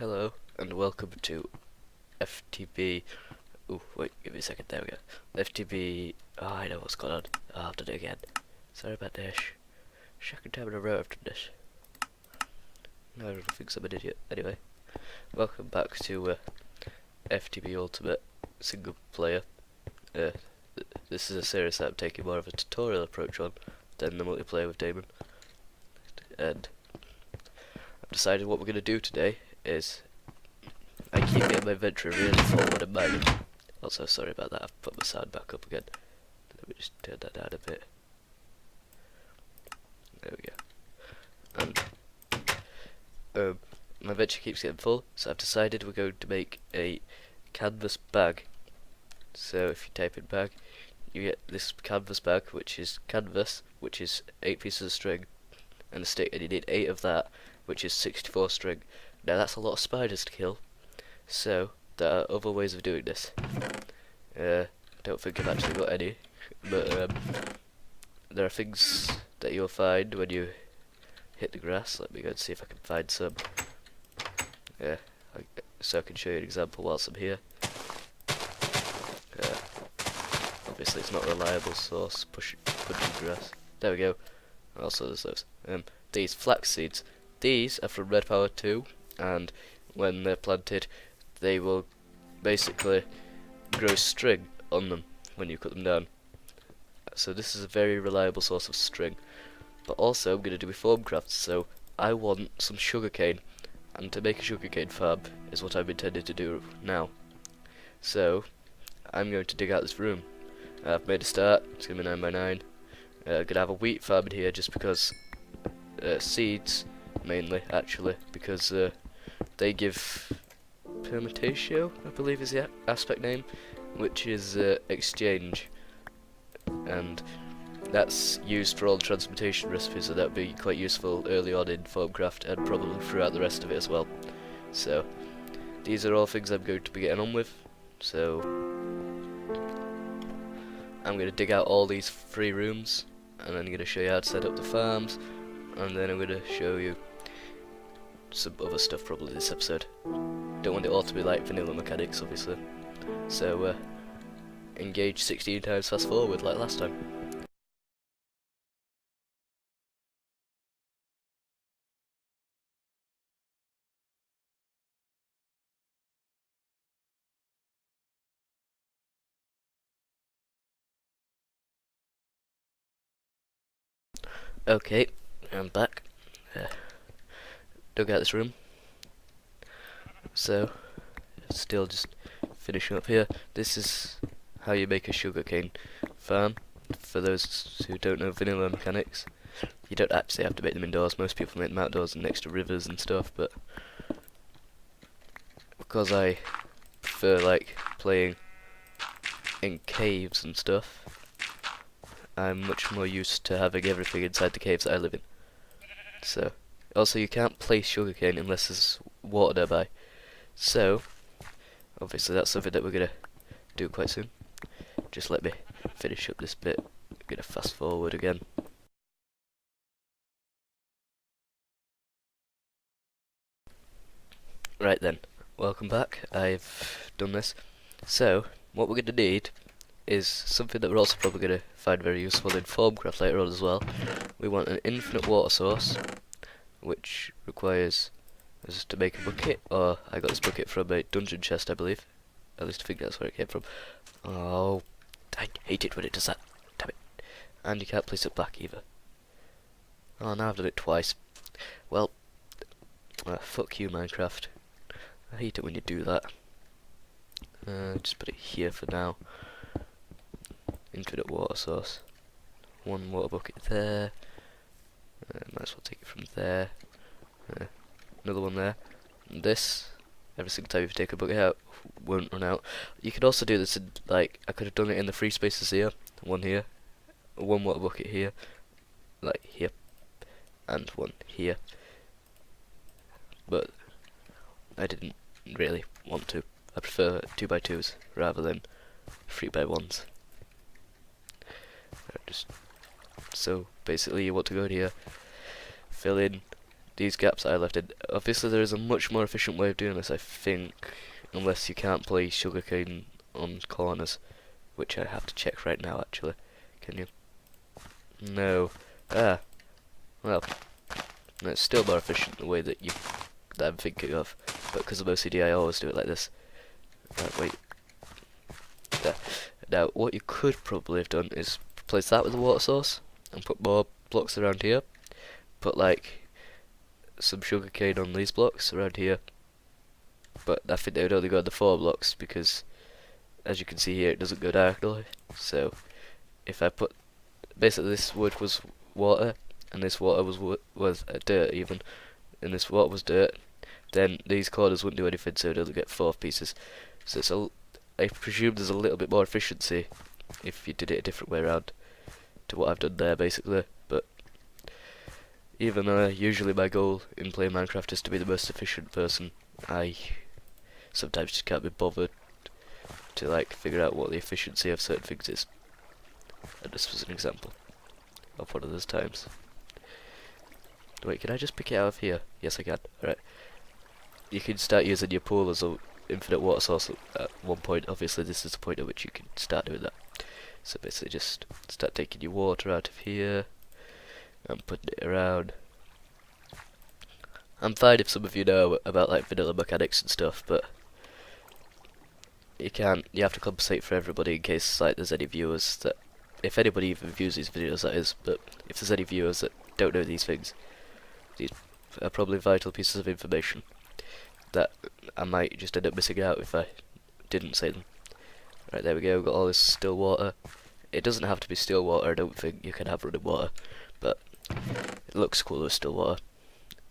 Hello and welcome to FTB. Oh wait, give me a second. There we go. FTB. Oh, I know what's going on. Oh, I've done it again. Sorry about this. Second time in a row I've done this. No, I don't think I'm an idiot. Anyway, welcome back to FTB Ultimate Single Player. This is a series that I'm taking more of a tutorial approach on than the multiplayer with Damon. And I've decided what we're going to do today is I keep getting my inventory really full when I'm mining. Also, sorry about that, I've put my sound back up again. Let me just turn that down a bit. There we go. And my inventory keeps getting full, so I've decided we're going to make a canvas bag. So if you type in bag, you get this canvas bag, which is canvas, which is 8 pieces of string, and a stick, and you need 8 of that, which is 64 string. Now that's a lot of spiders to kill, so there are other ways of doing this. I don't think I've actually got any, but there are things that you'll find when you hit the grass. Let me go and see if I can find some. So I can show you an example whilst I'm here. Obviously it's not a reliable source, punching grass. There we go. Also there's those. These flax seeds. These are from Red Power 2, and when they're planted, they will basically grow string on them when you cut them down. So this is a very reliable source of string. But also I'm going to do a foam craft, so I want some sugarcane, and to make a sugarcane farm is what I'm intending to do now. So I'm going to dig out this room. I've made a start. It's going to be 9 by 9. I'm going to have a wheat farm in here just because seeds, mainly actually, because they give permutatio, I believe is the aspect name, which is exchange, and that's used for all the transmutation recipes, so that would be quite useful early on in Foamcraft and probably throughout the rest of it as well. So these are all things I'm going to be getting on with. So I'm going to dig out all these 3 rooms, and then I'm going to show you how to set up the farms, and then I'm going to show you some other stuff probably this episode. Don't want it all to be like vanilla mechanics, obviously. So engage 16 times fast forward like last time. Okay, I'm back. Dug out this room. So, still just finishing up here. This is how you make a sugarcane farm. For those who don't know vanilla mechanics, you don't actually have to make them indoors. Most people make them outdoors and next to rivers and stuff, but because I prefer like playing in caves and stuff, I'm much more used to having everything inside the caves that I live in. So, also you can't place sugarcane unless there's water nearby. So, obviously that's something that we're going to do quite soon. Just let me finish up this bit. I'm going to fast forward again. Right then, welcome back. I've done this. So, what we're going to need is something that we're also probably going to find very useful in Foamcraft later on as well. We want an infinite water source, which requires us to make a bucket, or I got this bucket from a dungeon chest, I believe. At least I think that's where it came from. Oh, I hate it when it does that. Damn it. And you can't place it back either. Oh, now I've done it twice. Well, fuck you, Minecraft. I hate it when you do that. Just put it here for now. Infinite water source. 1 water bucket there. Might as well take it from there. Another one there. And this, every single time you take a bucket out, won't run out. You could also do this in, like, I could have done it in the free spaces here. 1 here. 1 water bucket here. Like here. And 1 here. But I didn't really want to. I prefer 2x2s rather than 3x1s. So basically you want to go in here, fill in these gaps I left in. Obviously there is a much more efficient way of doing this, I think, unless you can't play sugarcane on corners, which I have to check right now actually. Can you? No. Ah. Well, no, it's still more efficient the way that I'm thinking of, but because of OCD I always do it like this. Right, wait. There. Now, what you could probably have done is replace that with a water source and put more blocks around here. Put like some sugarcane on these blocks around here. But I think they would only go on the 4 blocks because, as you can see here, it doesn't go diagonally. So, if I put basically this wood was water and this water was dirt even, and this water was dirt, then these corners wouldn't do anything, so it'd only get 4 pieces. So it's I presume there's a little bit more efficiency if you did it a different way around to what I've done there, basically. But even though usually my goal in playing Minecraft is to be the most efficient person, I sometimes just can't be bothered to like figure out what the efficiency of certain things is. And this was an example of one of those times. Wait, can I just pick it out of here? Yes, I can. Alright. You can start using your pool as a infinite water source at one point. Obviously this is the point at which you can start doing that. So basically just start taking your water out of here and putting it around. I'm fine if some of you know about like vanilla mechanics and stuff, but you have to compensate for everybody in case like there's any viewers that, if anybody even views these videos that is, but if there's any viewers that don't know these things, these are probably vital pieces of information that I might just end up missing out if I didn't say them. Right, there we go, got all this still water. It doesn't have to be still water, I don't think. You can have running water, but it looks cooler with still water,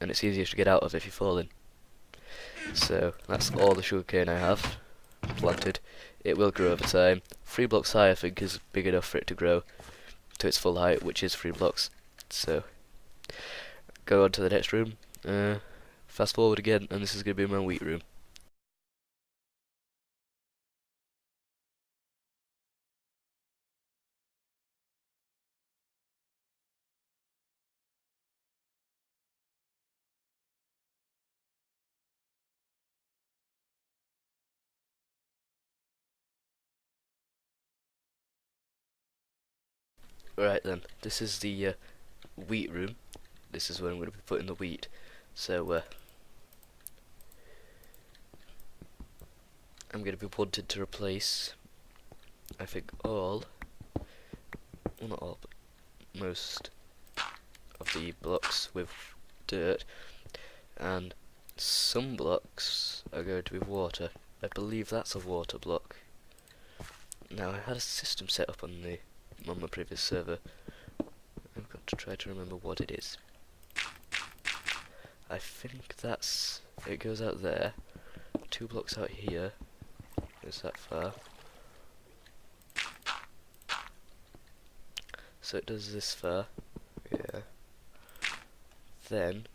and it's easier to get out of if you fall in. So that's all the sugarcane I have planted. It will grow over time. 3 blocks high I think is big enough for it to grow to its full height, which is 3 blocks. So go on to the next room. Fast forward again, and this is going to be my wheat room. Right then, this is the wheat room. This is where I'm going to be putting the wheat. So I'm going to be wanting to replace, I think all, well not all, but most of the blocks with dirt, and some blocks are going to be water. I believe that's a water block. Now I had a system set up on my previous server. I've got to try to remember what it is. I think it goes out there, 2 blocks out here. Is that far? So it does this far. Yeah. Then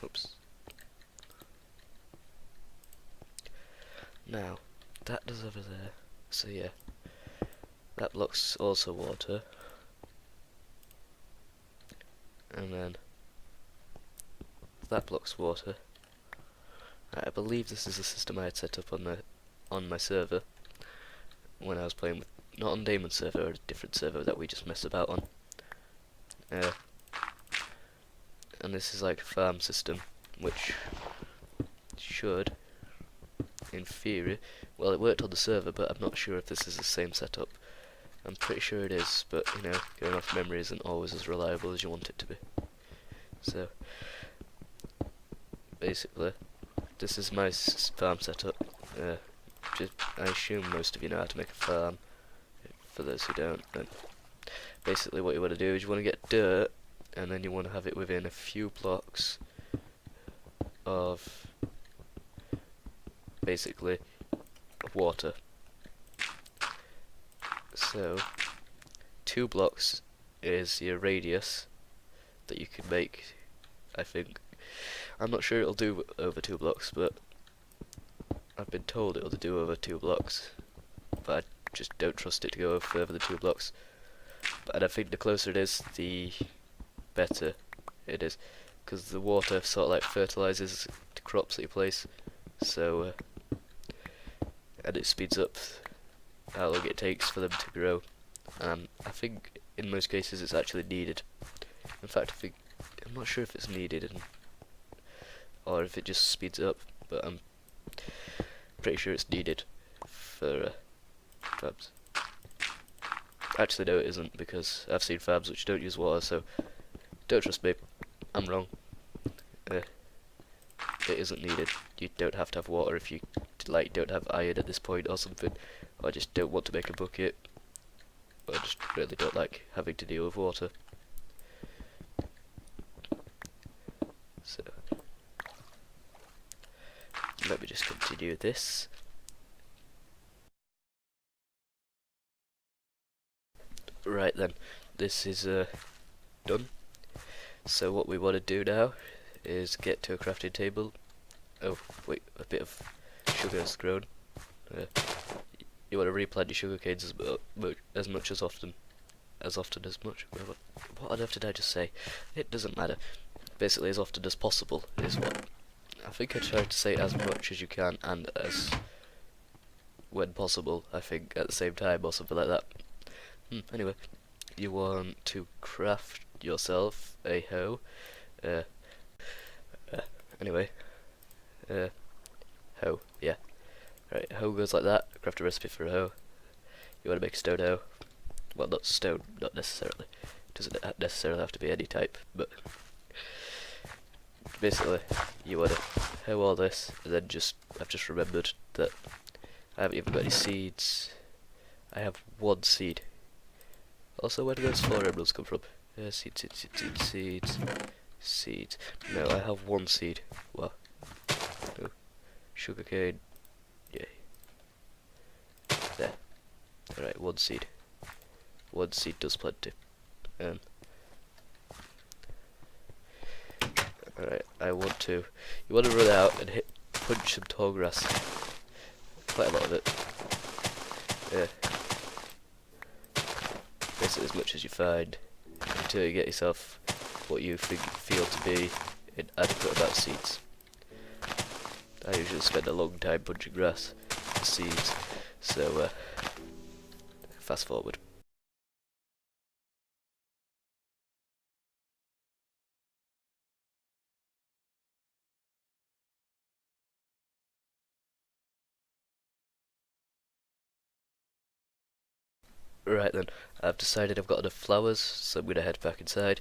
oops. Now that does over there. So yeah. That block's also water. And then that block's water. I believe this is a system I had set up on my server when I was playing with, not on Damon's server, or a different server that we just messed about on. And this is like a farm system, which should, in theory, well it worked on the server, but I'm not sure if this is the same setup. I'm pretty sure it is, but you know, going off memory isn't always as reliable as you want it to be. So basically, this is my farm setup. I assume most of you know how to make a farm. For those who don't, and basically what you want to do is you want to get dirt, and then you want to have it within a few blocks of basically water. So 2 blocks is your radius that you can make, I think. I'm not sure it'll do over 2 blocks, but I've been told it'll do over 2 blocks, but I just don't trust it to go further than 2 blocks. And I think the closer it is, the better it is, because the water sort of like fertilizes the crops that you place, so and it speeds up how long it takes for them to grow. And I think in most cases it's actually needed. In fact, I'm not sure if it's needed or if it just speeds it up, but I'm pretty sure it's needed for fabs. Actually, no, it isn't, because I've seen fabs which don't use water, so don't trust me. I'm wrong. It isn't needed. You don't have to have water if you don't have iron at this point or something, or just don't want to make a bucket, or just really don't like having to deal with water. So let me just continue this. Right then, this is done. So what we want to do now is get to a crafting table. Oh wait, a bit of sugar has grown. You want to replant your sugar canes as much as often as much. What on earth did I just say? It doesn't matter. Basically, as often as possible is what. I think I tried to say as much as you can and as when possible. I think at the same time or something like that. Anyway, you want to craft yourself a hoe. Anyway, hoe, yeah. Right, hoe goes like that. Craft a recipe for a hoe. You want to make a stone hoe. Well, not stone, not necessarily. Doesn't necessarily have to be any type, but basically, you want to hoe all this, and then I've just remembered that I haven't even got any seeds. I have one seed. Also, where do those 4 emeralds come from? Seeds. No, I have one seed. Well, no. Sugarcane. Yay. There. Alright, one seed. One seed does plenty. Alright, you want to run out and punch some tall grass. Quite a lot of it. Basically as much as you find, until you get yourself what you feel to be an adequate amount of seeds. I usually spend a long time punching grass for seeds, so fast forward. Right then, I've decided I've got enough flowers, so I'm going to head back inside.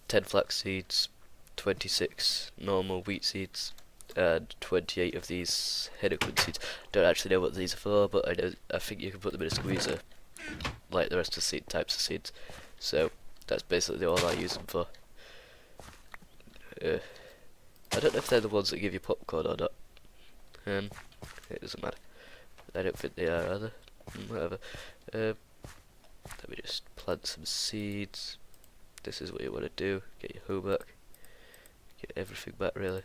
10 flax seeds, 26 normal wheat seeds, and 28 of these henequen seeds. Don't actually know what these are for, but I think you can put them in a squeezer, like the rest of the types of seeds. So that's basically all I use them for. I don't know if they're the ones that give you popcorn or not. It doesn't matter. I don't think they are either. Whatever. Let me just plant some seeds. This is what you want to do. Get your hoe back. Get everything back, really.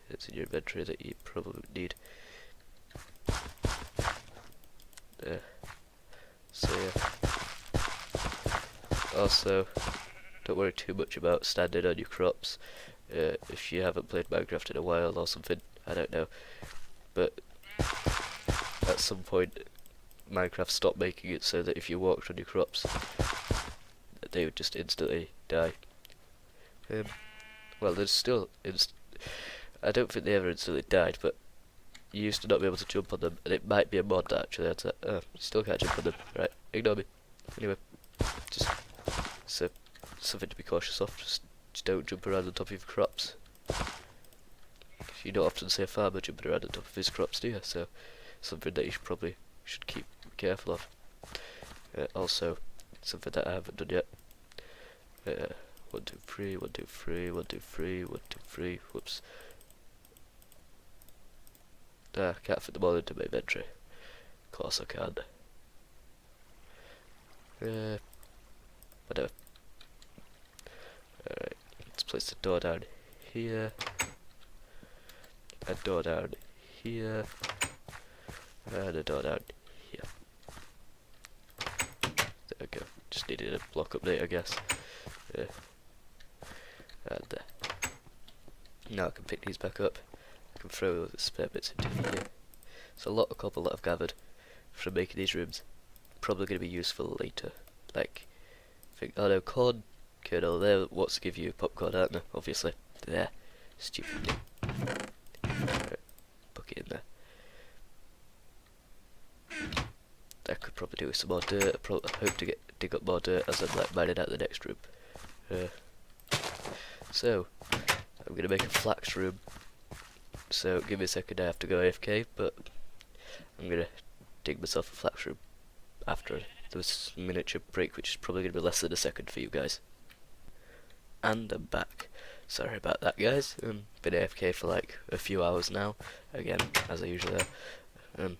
It's in your inventory that you probably need. So yeah. Also, don't worry too much about standing on your crops. If you haven't played Minecraft in a while or something, I don't know. But at some point, Minecraft stopped making it so that if you walked on your crops, they would just instantly die. Well, there's still I don't think they ever instantly died, but you used to not be able to jump on them, and it might be a mod that actually had that. You still can't jump on them. Right, ignore me. Anyway, just something to be cautious of. Just don't jump around on top of your crops. You don't often see a farmer jumping around on top of his crops, do you? So, something that you should keep careful of. Also, something that I haven't done yet. 1, 2, 3, 1, 2, 3, 1, 2, 3, 1, 2, 3. Whoops. I can't fit them all into my inventory. Of course I can. Whatever. Alright, let's place the door down here. A door down here. And a door down here. There we go. Just needed needed a block update, I guess. And now I can pick these back up. I can throw the spare bits into here. So a lot of cobble that I've gathered from making these rooms, probably going to be useful later. Like, oh no, corn kernel, they're what's give you popcorn, aren't they? Obviously. There. Stupid. Right, bucket in there. I could probably do with some more dirt. I hope to dig up more dirt as I'm like mining out the next room. So, I'm going to make a flax room. So, give me a second, I have to go AFK, but I'm going to dig myself a flax room after this miniature break, which is probably going to be less than a second for you guys. And I'm back. Sorry about that, guys. Been AFK for like a few hours now. Again, as I usually am.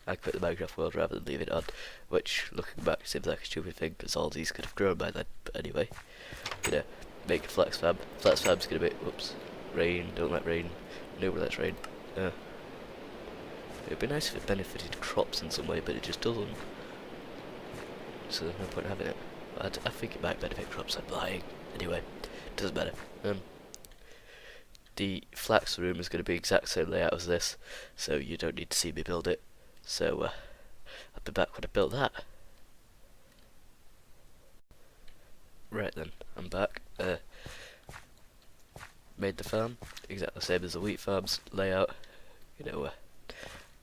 I quit the Minecraft world rather than leave it on, which, looking back, seems like a stupid thing, because all these could have grown by then. But anyway, gonna make a flax fab. Flax fab's gonna be, whoops, rain, don't like rain, nobody likes rain. It'd be nice if it benefited crops in some way, but it just doesn't. So there's no point having it. But I think it might benefit crops, I'm lying. Anyway, doesn't matter. The flax room is going to be exact same layout as this, so you don't need to see me build it. So, I'll be back when I built that. Right then, I'm back. Made the farm, exactly the same as the wheat farm's layout. You know,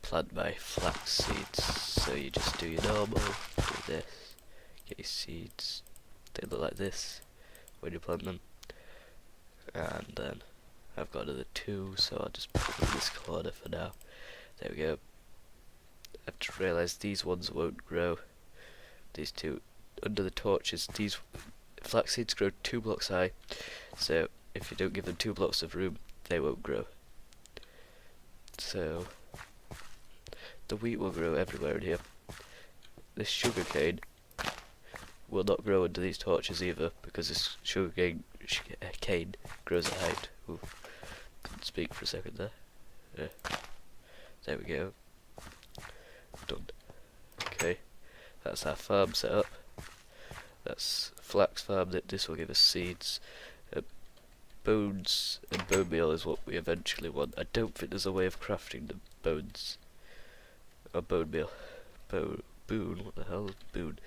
plant my flax seeds, so you just do your normal, do this, get your seeds, they look like this when you plant them. And then, I've got another two, so I'll just put them in this corner for now. There we go. I've just realised these ones won't grow. These two under the torches, these flax seeds grow 2 blocks high, so if you don't give them 2 blocks of room, they won't grow. So the wheat will grow everywhere in here. This sugarcane will not grow under these torches either, because this sugarcane cane grows at height. Ooh, couldn't speak for a second there. There we go. Done. Okay, that's our farm set up. That's flax farm. This will give us seeds. Bones and bone meal is what we eventually want. I don't think there's a way of crafting the bones or bone meal. Boon. What the hell? Boon.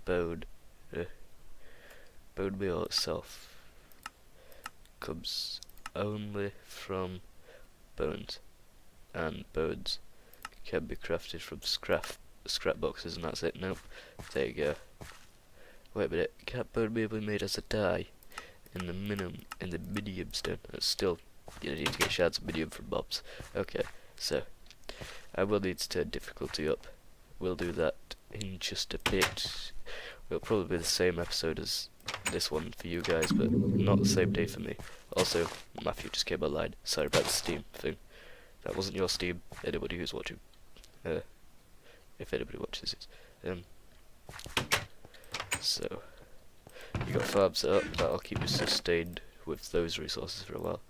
Bone. Bone meal itself comes only from bones, and bones can be crafted from scrap boxes, and that's it. Nope. There you go. Wait a minute. Can't bone meal be made as a dye in the medium stone? That's still, you need to get shards of medium from mobs. Okay, so I will need to turn difficulty up. We'll do that in just a bit. It'll probably be the same episode as this one for you guys, but not the same day for me. Also, Matthew just came online. Sorry about the Steam thing. That wasn't your Steam. Anybody who's watching. If anybody watches it. So, you got farms set up. That'll keep you sustained with those resources for a while.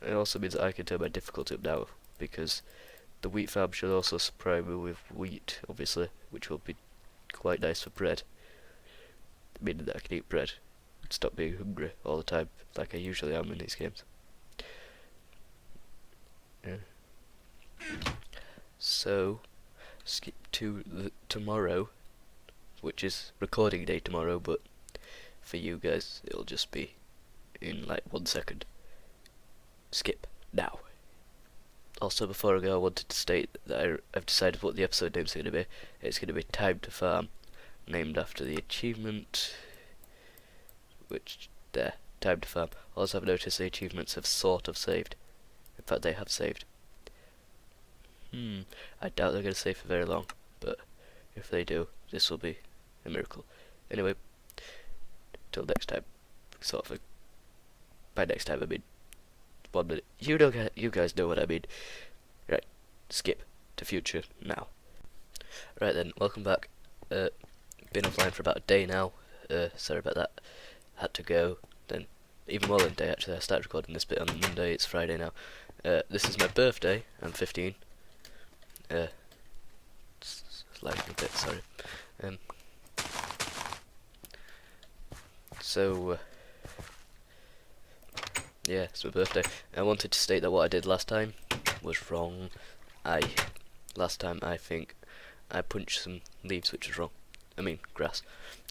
It also means that I can turn my difficulty up now, because the wheat farm should also supply me with wheat, obviously, which will be quite nice for bread. Meaning that I can eat bread and stop being hungry all the time, like I usually am in these games. So, skip to tomorrow, which is recording day tomorrow, but for you guys it'll just be in like 1 second. Skip now. Also, before I go, I wanted to state that I've decided what the episode name's going to be. It's going to be Time to Farm, named after the achievement, which, there, Time to Farm. Also, I've noticed the achievements have sort of saved. In fact, they have saved. I doubt they're going to save for very long, but if they do, this will be a miracle. Anyway, till next time, sort of thing. By next time, I mean 1 minute. You guys know what I mean. Right, skip to future now. Right then, welcome back. Been offline for about a day now. Sorry about that. Had to go. Then even more than a day actually. I started recording this bit on Monday. It's Friday now. This is my birthday. I'm 15. It's lagging a bit. Sorry. So, yeah, it's my birthday. I wanted to state that what I did last time was wrong. Last time I think I punched some leaves, which was wrong. I mean, grass.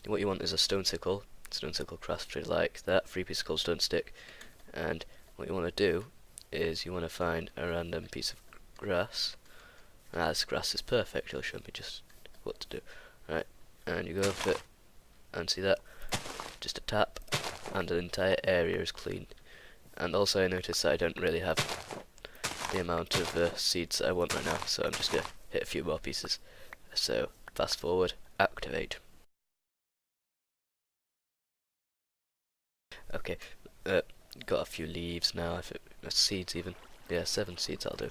What you want is a stone sickle crafted like that, 3-piece of cobblestone stick, and what you want to do is you want to find a random piece of grass. This grass is perfect, it'll show me just what to do. Right, and you go over it, and see that? Just a tap, and the entire area is clean. And also I noticed that I don't really have the amount of seeds that I want right now, so I'm just going to hit a few more pieces. So, fast forward, activate. Okay, got a few leaves now, seeds even. Yeah, 7 seeds I'll do.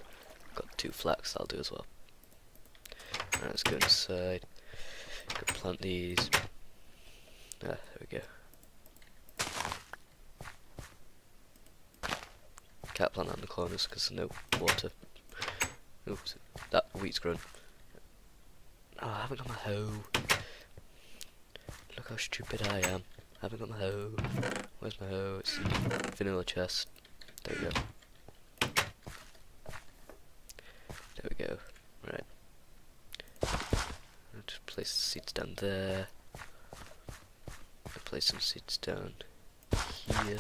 Got 2 flax I'll do as well. Right, let's go inside. Go plant these. There we go. Can't plant that in the corners because there's no water. Oops, that wheat's grown. Oh, I haven't got my hoe. Look how stupid I am. I haven't got my hoe. Where's my hoe? It's in the vanilla chest. There we go. There we go. Right. I'll just place the seeds down there. I'll place some seeds down here.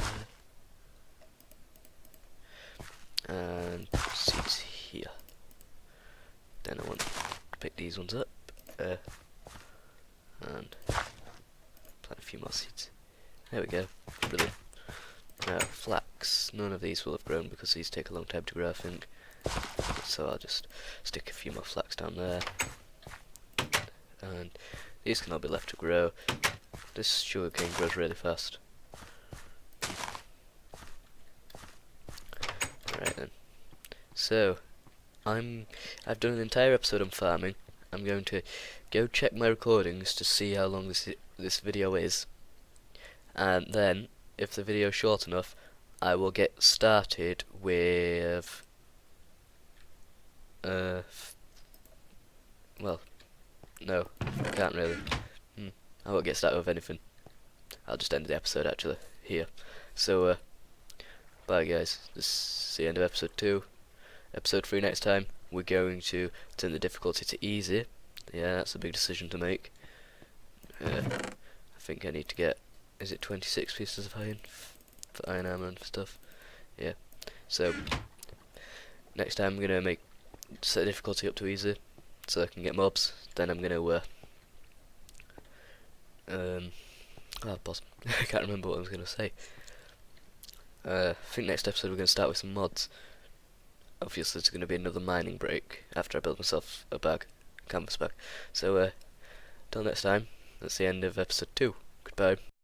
And seeds here. Then I want to pick these ones up. And plant a few more seeds. There we go. Brilliant. Now, flax. None of these will have grown because these take a long time to grow, I think. So I'll just stick a few more flax down there. And these can all be left to grow. This sugarcane grows really fast. Right then. So, I've done an entire episode on farming. I'm going to go check my recordings to see how long this video is, and then if the video is short enough, I will get started with well, no, I can't really. I won't get started with anything. I'll just end the episode actually here. So bye guys. This is the end of episode 2. Episode 3 next time. We're going to turn the difficulty to easy. Yeah, that's a big decision to make. I think I need to get, is it 26 pieces of iron for iron armor and stuff? Yeah. So next time I'm gonna set the difficulty up to easy so I can get mobs. Then I'm gonna I can't remember what I was gonna say. I think next episode we're gonna start with some mods. Obviously there's going to be another mining break after I build myself a canvas bag. So, till next time, that's the end of episode 2. Goodbye.